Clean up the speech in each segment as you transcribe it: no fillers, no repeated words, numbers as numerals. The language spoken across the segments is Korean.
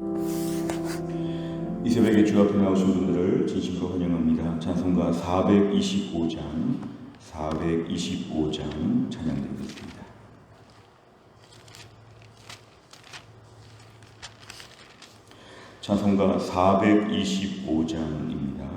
이 새벽에 주 앞에 나오신 분들을 진심으로 환영합니다. 찬송가 425장 찬양드리겠습니다. 찬송가 425장입니다.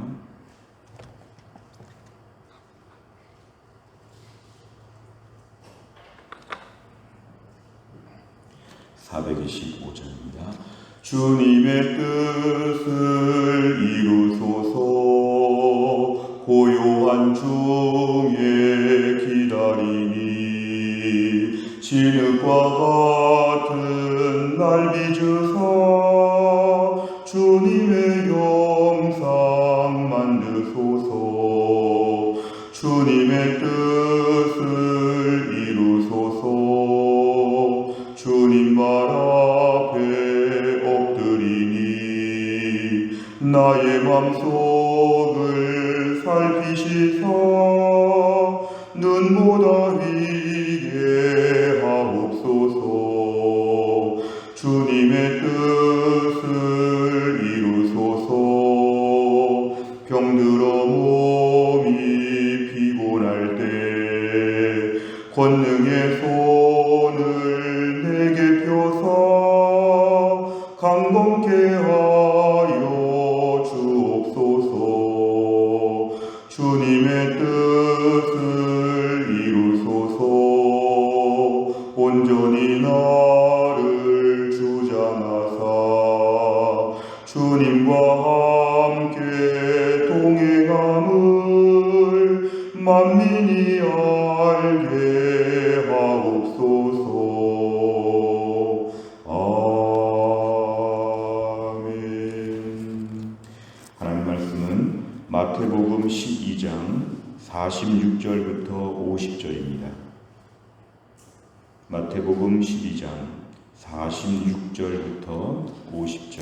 주님의 뜻을 이루소서. 고요한 중에 기다리니 진흙과 같은 날 빚으사 주님의 영상 만드소서. 주님의 뜻을 이루소서. 주님 발 앞에 엎드리니 나의 맘속을 살피시사 눈보다 위게 하옵소서. 주님의 뜻을 이루소서. 병들어 몸이 피곤할 때 권능의 손을 내게 펴사 강건케 하여 주옵소서. 주님의 뜻을 이루소서. 온전히 나를 주장하사 주님과 함께 동행함을 만민이 알게 하옵소서. 아멘. 하나님 말씀은 마태복음 12장 46절부터 50절입니다. 마태복음 12장 46절부터 50절,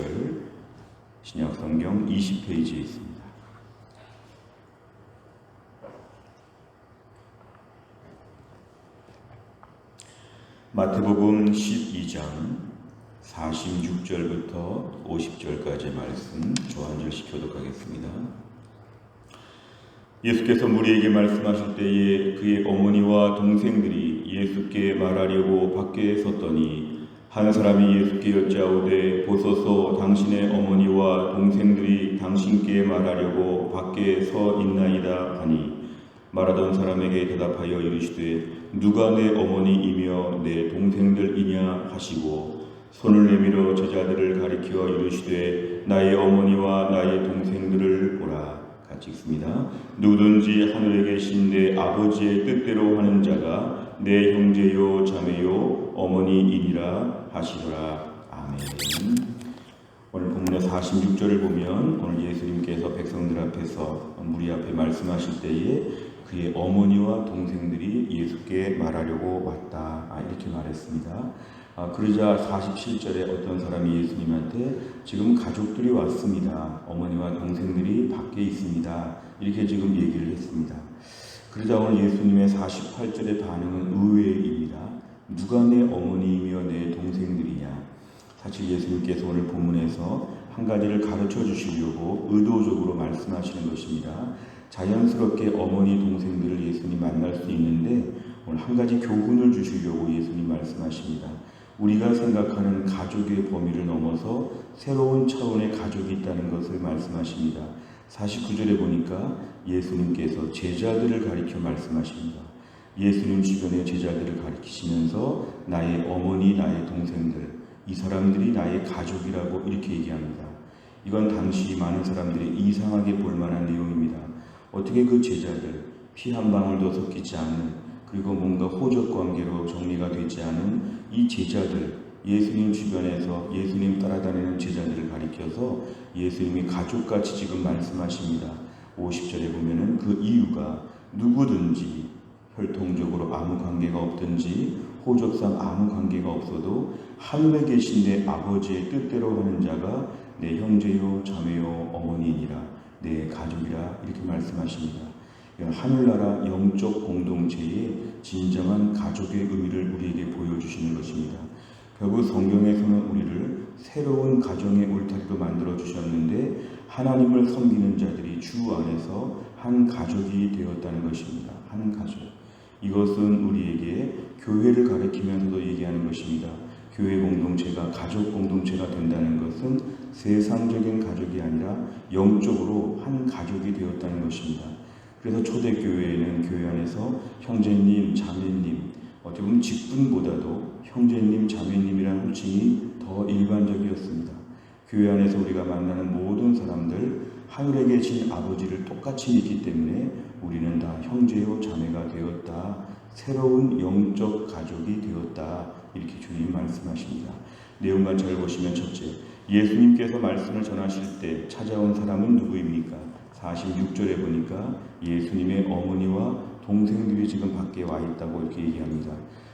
신약성경 20페이지에 있습니다. 마태복음 12장 46절부터 50절까지의 말씀 저 한 절씩 교독하겠습니다. 예수께서 무리에게 말씀하실 때에 그의 어머니와 동생들이 예수께 말하려고 밖에 섰더니 한 사람이 예수께 여짜오되 보소서 당신의 어머니와 동생들이 당신께 말하려고 밖에 서 있나이다 하니 말하던 사람에게 대답하여 이르시되 누가 내 어머니이며 내 동생들이냐 하시고 손을 내밀어 제자들을 가리켜 이르시되 나의 어머니와 나의 동생들을 보라. 같이 읽습니다. 누구든지 하늘에 계신 내 아버지의 뜻대로 하는 자가 내 형제요 자매요 어머니이니라 하시더라. 아멘. 오늘 본문의 46절을 보면 오늘 예수님께서 백성들 앞에서 무리 앞에 말씀하실 때에 그의 어머니와 동생들이 예수께 말하려고 왔다. 이렇게 말했습니다. 그러자 47절에 어떤 사람이 예수님한테 지금 가족들이 왔습니다. 어머니와 동생들이 밖에 있습니다. 이렇게 지금 얘기를 했습니다. 그러자 오늘 예수님의 48절의 반응은 의외입니다. 누가 내 어머니이며 내 동생들이냐. 사실 예수님께서 오늘 본문에서 한 가지를 가르쳐 주시려고 의도적으로 말씀하시는 것입니다. 자연스럽게 어머니 동생들을 예수님 만날 수 있는데 오늘 한 가지 교훈을 주시려고 예수님 말씀하십니다. 우리가 생각하는 가족의 범위를 넘어서 새로운 차원의 가족이 있다는 것을 말씀하십니다. 49절에 보니까 예수님께서 제자들을 가리켜 말씀하십니다. 예수님 주변의 제자들을 가리키시면서 나의 어머니, 나의 동생들, 이 사람들이 나의 가족이라고 이렇게 얘기합니다. 이건 당시 많은 사람들이 이상하게 볼 만한 내용입니다. 어떻게 그 제자들, 피 한 방울도 섞이지 않는, 그리고 뭔가 호적 관계로 정리가 되지 않은 이 제자들, 예수님 주변에서 예수님 따라다니는 제자들을 가리켜서 예수님이 가족같이 지금 말씀하십니다. 50절에 보면은 그 이유가 누구든지 혈통적으로 아무 관계가 없든지 호적상 아무 관계가 없어도 하늘에 계신 내 아버지의 뜻대로 하는 자가 내 형제요 자매요 어머니이니라, 내 가족이라 이렇게 말씀하십니다. 하늘나라 영적 공동체의 진정한 가족의 의미를 우리에게 보여주시는 것입니다. 결국 성경에서는 우리를 새로운 가정의 울타리로 만들어 주셨는데 하나님을 섬기는 자들이 주 안에서 한 가족이 되었다는 것입니다. 한 가족. 이것은 우리에게 교회를 가리키면서도 얘기하는 것입니다. 교회 공동체가 가족 공동체가 된다는 것은 세상적인 가족이 아니라 영적으로 한 가족이 되었다는 것입니다. 그래서 초대교회에는 교회 안에서 형제님, 자매님, 어떻게 보면 직분보다도 형제님, 자매님이라는 호칭이 더 일반적이었습니다. 교회 안에서 우리가 만나는 모든 사람들, 하늘에 계신 아버지를 똑같이 믿기 때문에 우리는 다 형제요 자매가 되었다. 새로운 영적 가족이 되었다. 이렇게 주님 말씀하십니다. 내용만 잘 보시면 첫째, 예수님께서 말씀을 전하실 때 찾아온 사람은 누구입니까? 46절에 보니까 예수님의 어머니와 동생들이 지금 밖에 와 있다고 이렇게 얘기합니다.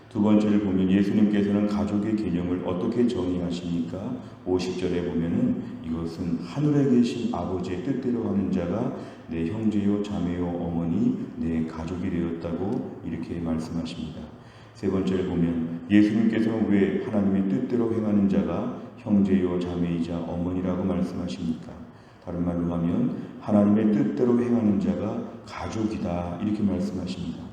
두 번째를 보면 예수님께서는 가족의 개념을 어떻게 정의하십니까? 50절에 보면은 이것은 하늘에 계신 아버지의 뜻대로 하는 자가 내 형제요 자매요 어머니 내 가족이 되었다고 이렇게 말씀하십니다. 세 번째를 보면 예수님께서는 왜 하나님의 뜻대로 행하는 자가 형제요 자매이자 어머니라고 말씀하십니까? 다른 말로 하면 하나님의 뜻대로 행하는 자가 가족이다 이렇게 말씀하십니다.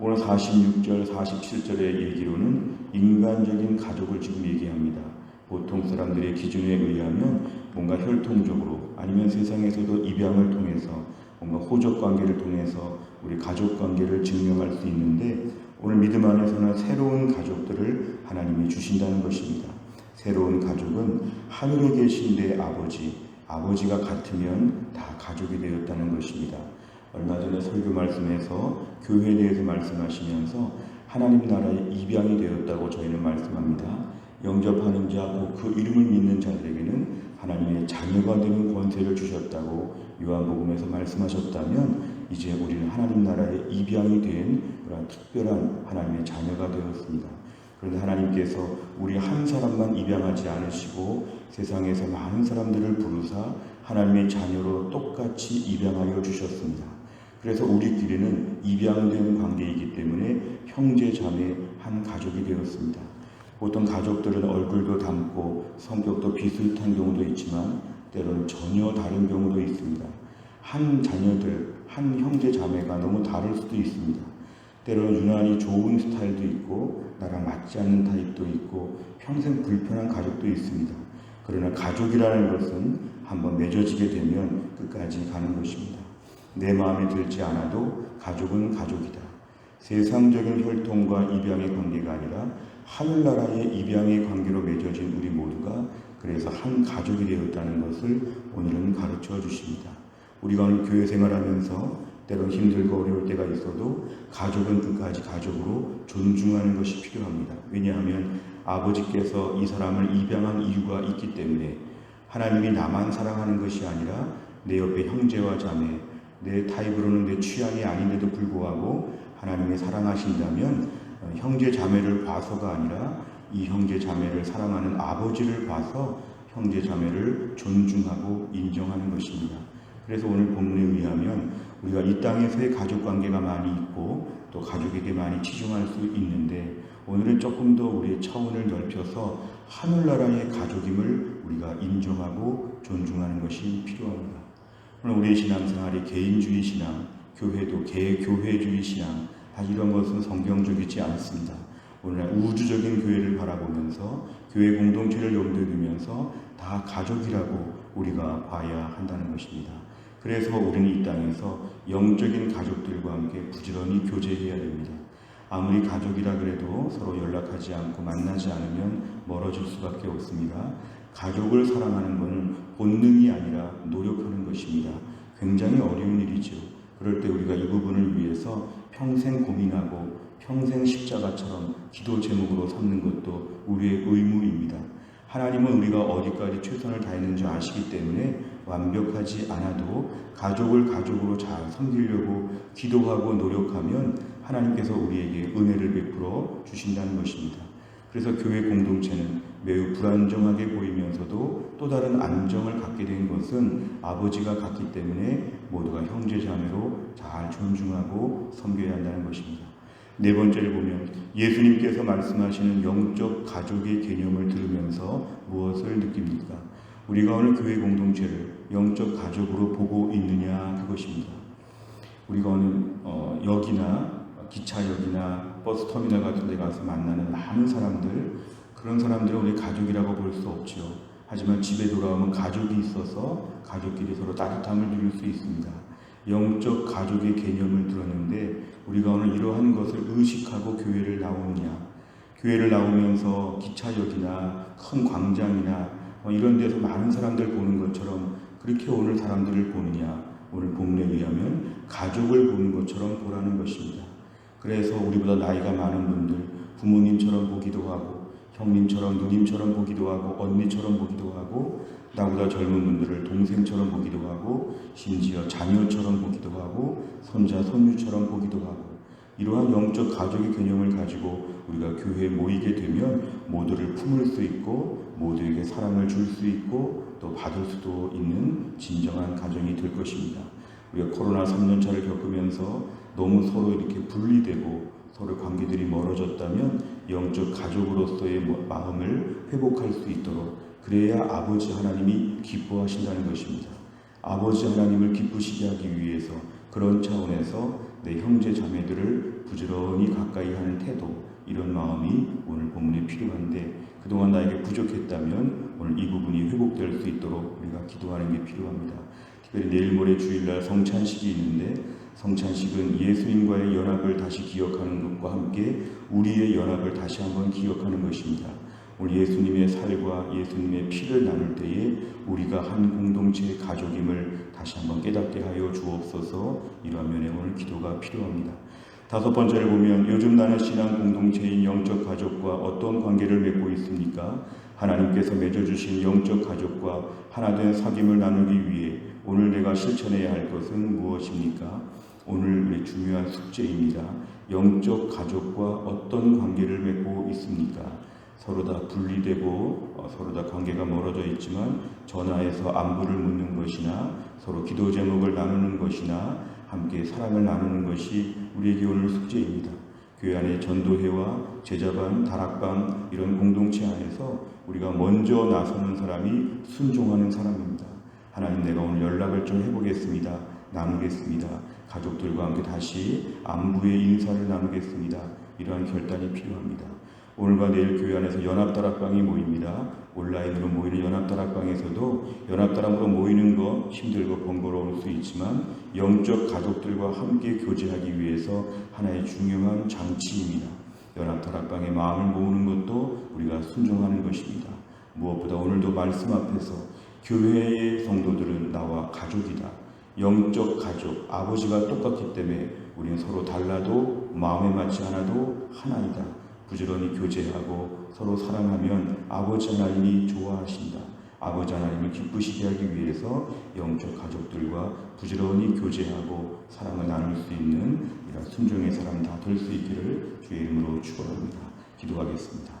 오늘 46절, 47절의 얘기로는 인간적인 가족을 지금 얘기합니다. 보통 사람들의 기준에 의하면 뭔가 혈통적으로 아니면 세상에서도 입양을 통해서 뭔가 호적 관계를 통해서 우리 가족 관계를 증명할 수 있는데 오늘 믿음 안에서는 새로운 가족들을 하나님이 주신다는 것입니다. 새로운 가족은 하늘에 계신 내 아버지가 같으면 다 가족이 되었다는 것입니다. 얼마 전에 설교 말씀에서 교회에 대해서 말씀하시면서 하나님 나라의 입양이 되었다고 저희는 말씀합니다. 영접하는 자, 그 이름을 믿는 자들에게는 하나님의 자녀가 되는 권세를 주셨다고 요한복음에서 말씀하셨다면 이제 우리는 하나님 나라의 입양이 된 그런 특별한 하나님의 자녀가 되었습니다. 그런데 하나님께서 우리 한 사람만 입양하지 않으시고 세상에서 많은 사람들을 부르사 하나님의 자녀로 똑같이 입양하여 주셨습니다. 그래서 우리끼리는 입양된 관계이기 때문에 형제 자매 한 가족이 되었습니다. 보통 가족들은 얼굴도 닮고 성격도 비슷한 경우도 있지만 때로는 전혀 다른 경우도 있습니다. 한 자녀들, 한 형제 자매가 너무 다를 수도 있습니다. 때로는 유난히 좋은 스타일도 있고 나랑 맞지 않는 타입도 있고 평생 불편한 가족도 있습니다. 그러나 가족이라는 것은 한번 맺어지게 되면 끝까지 가는 것입니다. 내 마음에 들지 않아도 가족은 가족이다. 세상적인 혈통과 입양의 관계가 아니라 하늘나라의 입양의 관계로 맺어진 우리 모두가 그래서 한 가족이 되었다는 것을 오늘은 가르쳐 주십니다. 우리가 오늘 교회 생활하면서 때론 힘들고 어려울 때가 있어도 가족은 끝까지 가족으로 존중하는 것이 필요합니다. 왜냐하면 아버지께서 이 사람을 입양한 이유가 있기 때문에 하나님이 나만 사랑하는 것이 아니라 내 옆에 형제와 자매, 내 타입으로는 내 취향이 아닌데도 불구하고 하나님이 사랑하신다면 형제 자매를 봐서가 아니라 이 형제 자매를 사랑하는 아버지를 봐서 형제 자매를 존중하고 인정하는 것입니다. 그래서 오늘 본문에 의하면 우리가 이 땅에서의 가족관계가 많이 있고 또 가족에게 많이 치중할 수 있는데 오늘은 조금 더 우리의 차원을 넓혀서 하늘나라의 가족임을 우리가 인정하고 존중하는 것이 필요합니다. 오늘 우리의 신앙생활이 개인주의 신앙, 교회도 개교회주의 신앙, 이런 것은 성경적이지 않습니다. 오늘날 우주적인 교회를 바라보면서 교회 공동체를 염두에 두면서 다 가족이라고 우리가 봐야 한다는 것입니다. 그래서 우리는 이 땅에서 영적인 가족들과 함께 부지런히 교제해야 됩니다. 아무리 가족이라 그래도 서로 연락하지 않고 만나지 않으면 멀어질 수밖에 없습니다. 가족을 사랑하는 것은 본능이 아니라 노력하는 것입니다. 굉장히 어려운 일이죠. 그럴 때 우리가 이 부분을 위해서 평생 고민하고 평생 십자가처럼 기도 제목으로 삼는 것도 우리의 의무입니다. 하나님은 우리가 어디까지 최선을 다했는지 아시기 때문에 완벽하지 않아도 가족을 가족으로 잘 섬기려고 기도하고 노력하면 하나님께서 우리에게 은혜를 베풀어 주신다는 것입니다. 그래서 교회 공동체는 매우 불안정하게 보이면서도 또 다른 안정을 갖게 된 것은 아버지가 같기 때문에 모두가 형제자매로 잘 존중하고 섬겨야 한다는 것입니다. 네 번째를 보면 예수님께서 말씀하시는 영적 가족의 개념을 들으면서 무엇을 느낍니까? 우리가 오늘 교회 공동체를 영적 가족으로 보고 있느냐, 그것입니다. 우리가 오늘 역이나 기차역이나 버스터미널 같은 데 가서 만나는 많은 사람들, 그런 사람들은 우리 가족이라고 볼 수 없죠. 하지만 집에 돌아오면 가족이 있어서 가족끼리 서로 따뜻함을 누릴 수 있습니다. 영적 가족의 개념을 들었는데 우리가 오늘 이러한 것을 의식하고 교회를 나오느냐, 교회를 나오면서 기차역이나 큰 광장이나 이런 데서 많은 사람들 보는 것처럼 그렇게 오늘 사람들을 보느냐, 오늘 본문에 의하면 가족을 보는 것처럼 보라는 것입니다. 그래서 우리보다 나이가 많은 분들, 부모님처럼 보기도 하고 형님처럼 누님처럼 보기도 하고 언니처럼 보기도 하고 나보다 젊은 분들을 동생처럼 보기도 하고 심지어 자녀처럼 보기도 하고 손자 손주처럼 보기도 하고, 이러한 영적 가족의 개념을 가지고 우리가 교회에 모이게 되면 모두를 품을 수 있고 모두에게 사랑을 줄 수 있고 또 받을 수도 있는 진정한 가정이 될 것입니다. 우리가 코로나 3년차를 겪으면서 너무 서로 이렇게 분리되고 서로 관계들이 멀어졌다면 영적 가족으로서의 마음을 회복할 수 있도록, 그래야 아버지 하나님이 기뻐하신다는 것입니다. 아버지 하나님을 기쁘시게 하기 위해서 그런 차원에서 내 형제 자매들을 부지런히 가까이 하는 태도, 이런 마음이 오늘 본문에 필요한데 그동안 나에게 부족했다면 오늘 이 부분이 회복될 수 있도록 우리가 기도하는 게 필요합니다. 특별히 내일 모레 주일날 성찬식이 있는데 성찬식은 예수님과의 연합을 다시 기억하는 것과 함께 우리의 연합을 다시 한번 기억하는 것입니다. 오늘 예수님의 살과 예수님의 피를 나눌 때에 우리가 한 공동체의 가족임을 다시 한번 깨닫게 하여 주옵소서. 이러한 면에 오늘 기도가 필요합니다. 다섯 번째를 보면 요즘 나는 신앙 공동체인 영적 가족과 어떤 관계를 맺고 있습니까? 하나님께서 맺어주신 영적 가족과 하나된 사귐을 나누기 위해 오늘 내가 실천해야 할 것은 무엇입니까? 오늘 우리 중요한 숙제입니다. 영적 가족과 어떤 관계를 맺고 있습니까? 서로 다 분리되고 서로 다 관계가 멀어져 있지만 전화해서 안부를 묻는 것이나 서로 기도 제목을 나누는 것이나 함께 사랑을 나누는 것이 우리에게 오늘 숙제입니다. 교회 안에 전도회와 제자반, 다락방 이런 공동체 안에서 우리가 먼저 나서는 사람이 순종하는 사람입니다. 하나님, 내가 오늘 연락을 좀 해보겠습니다. 나누겠습니다. 가족들과 함께 다시 안부의 인사를 나누겠습니다. 이러한 결단이 필요합니다. 오늘과 내일 교회 안에서 연합다락방이 모입니다. 온라인으로 모이는 연합다락방에서도 연합다락으로 모이는 거 힘들고 번거로울 수 있지만 영적 가족들과 함께 교제하기 위해서 하나의 중요한 장치입니다. 연합다락방에 마음을 모으는 것도 우리가 순종하는 것입니다. 무엇보다 오늘도 말씀 앞에서 교회의 성도들은 나와 가족이다. 영적 가족, 아버지가 똑같기 때문에 우리는 서로 달라도 마음에 맞지 않아도 하나이다. 부지런히 교제하고 서로 사랑하면 아버지 하나님이 좋아하신다. 아버지 하나님을 기쁘시게 하기 위해서 영적 가족들과 부지런히 교제하고 사랑을 나눌 수 있는 이런 순종의 사람 다 될 수 있기를 주의 이름으로 축원합니다. 기도하겠습니다.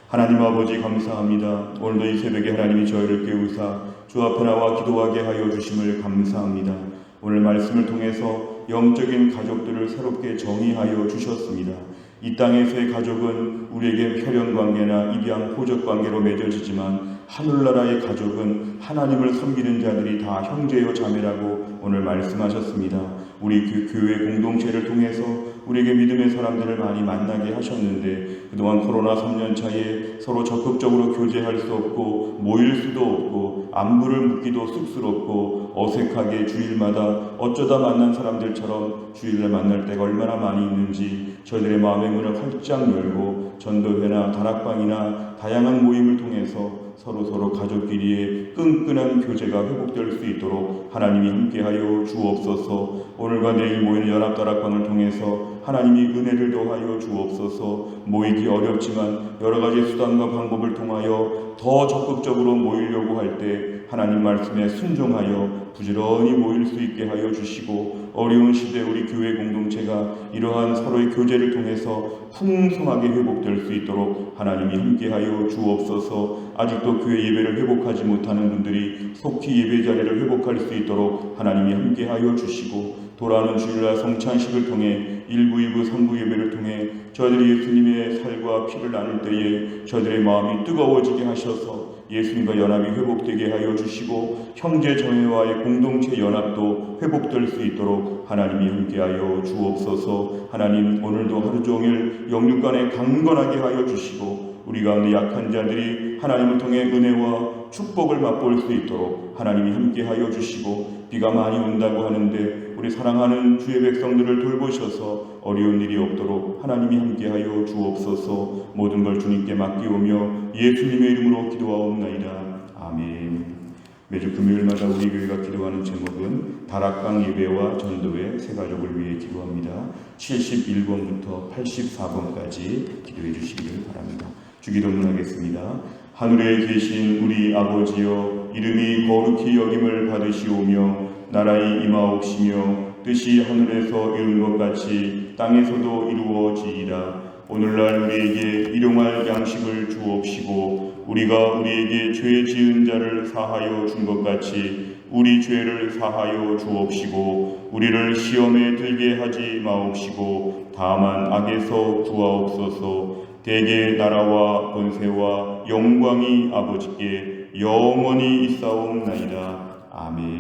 하나님 아버지 감사합니다. 오늘도 이 새벽에 하나님이 저희를 깨우사 주 앞에 나와 기도하게 하여 주심을 감사합니다. 오늘 말씀을 통해서 영적인 가족들을 새롭게 정의하여 주셨습니다. 이 땅에서의 가족은 우리에게 혈연관계나 입양 호적관계로 맺어지지만 하늘나라의 가족은 하나님을 섬기는 자들이 다 형제요 자매라고 오늘 말씀하셨습니다. 우리 교회 공동체를 통해서 우리에게 믿음의 사람들을 많이 만나게 하셨는데 그동안 코로나 3년 차에 서로 적극적으로 교제할 수 없고 모일 수도 없고 안부를 묻기도 쑥스럽고 어색하게 주일마다 어쩌다 만난 사람들처럼 주일날 만날 때가 얼마나 많이 있는지 저희들의 마음의 문을 활짝 열고 전도회나 다락방이나 다양한 모임을 통해서 서로 가족끼리의 끈끈한 교제가 회복될 수 있도록 하나님이 함께하여 주옵소서. 오늘과 내일 모이는 연합다락방을 통해서 하나님이 은혜를 더하여 주옵소서. 모이기 어렵지만 여러 가지 수단과 방법을 통하여 더 적극적으로 모이려고 할 때 하나님 말씀에 순종하여 부지런히 모일 수 있게 하여 주시고 어려운 시대 우리 교회 공동체가 이러한 서로의 교제를 통해서 풍성하게 회복될 수 있도록 하나님이 함께하여 주옵소서. 아직도 교회 예배를 회복하지 못하는 분들이 속히 예배 자리를 회복할 수 있도록 하나님이 함께하여 주시고 돌아오는 주일날 성찬식을 통해 1부, 2부, 3부 예배를 통해 저희들이 예수님의 살과 피를 나눌 때에 저희들의 마음이 뜨거워지게 하셔서 예수님과 연합이 회복되게 하여 주시고 형제 자매와의 공동체 연합도 회복될 수 있도록 하나님이 함께하여 주옵소서. 하나님, 오늘도 하루 종일 영육간에 강건하게 하여 주시고 우리 가운데 약한 자들이 하나님을 통해 은혜와 축복을 맛볼 수 있도록 하나님이 함께하여 주시고, 비가 많이 온다고 하는데 우리 사랑하는 주의 백성들을 돌보셔서 어려운 일이 없도록 하나님이 함께하여 주옵소서. 모든 걸 주님께 맡기오며 예수님의 이름으로 기도하옵나이다. 아멘. 매주 금요일마다 우리 교회가 기도하는 제목은 다락방 예배와 전도회 세 가족을 위해 기도합니다. 71번부터 84번까지 기도해 주시기를 바랍니다. 주기도문 하겠습니다. 하늘에 계신 우리 아버지여, 이름이 거룩히 여김을 받으시오며 나라의 임하옵시며 뜻이 하늘에서 이룬 것 같이 땅에서도 이루어지이다. 오늘날 우리에게 일용할 양식을 주옵시고 우리가 우리에게 죄 지은 자를 사하여 준 것 같이 우리 죄를 사하여 주옵시고 우리를 시험에 들게 하지 마옵시고 다만 악에서 구하옵소서. 대개 나라와 권세와 영광이 아버지께 영원히 있사옵나이다. 아멘.